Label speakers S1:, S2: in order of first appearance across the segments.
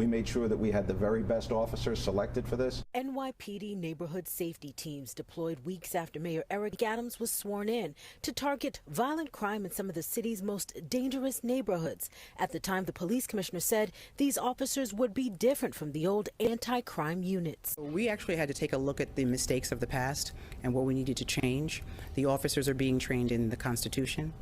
S1: We made sure that we had the very best officers selected for this.
S2: NYPD Neighborhood Safety Teams deployed weeks after Mayor Eric Adams was sworn in to target violent crime in some of the city's most dangerous neighborhoods. At the time, the police commissioner said these officers would be different from the old anti-crime units.
S3: We actually had to take a look at the mistakes of the past and what we needed to change. The officers are being trained in the Constitution,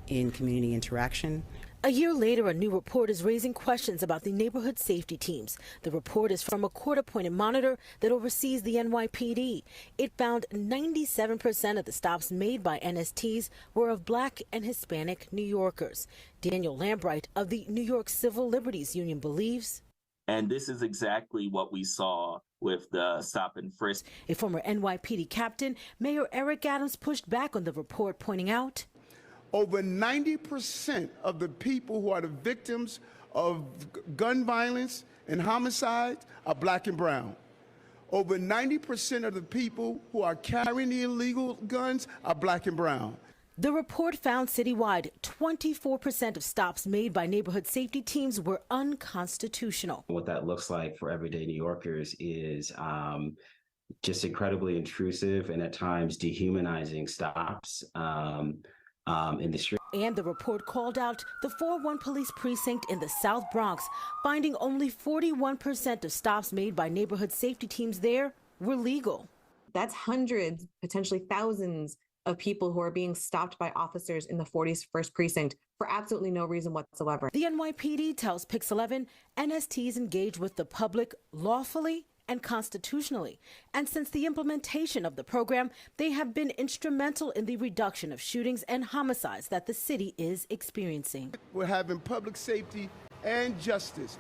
S3: in community interaction.
S2: A year later, a new report is raising questions about the neighborhood safety teams. The report is from a court-appointed monitor that oversees the NYPD. It found 97% of the stops made by NSTs were of Black and Hispanic New Yorkers. Daniel Lambright of the New York Civil Liberties Union believes.
S4: And this is exactly what we saw with the stop and frisk.
S2: A former NYPD captain, Mayor Eric Adams pushed back on the report, pointing out
S5: over 90% of the people who are the victims of gun violence and homicides are Black and brown. Over 90% of the people who are carrying the illegal guns are Black and brown.
S2: The report found citywide 24% of stops made by neighborhood safety teams were unconstitutional.
S6: What that looks like for everyday New Yorkers is just incredibly intrusive and at times dehumanizing stops in the street.
S2: And the report called out the 401 police precinct in the South Bronx, finding only 41% of stops made by neighborhood safety teams there were legal.
S7: That's hundreds, potentially thousands of people who are being stopped by officers in the 41st precinct for absolutely no reason whatsoever.
S2: The NYPD tells Pix 11 NSTs engage with the public lawfully and constitutionally. And since the implementation of the program, they have been instrumental in the reduction of shootings and homicides that the city is experiencing.
S5: We're having public safety and justice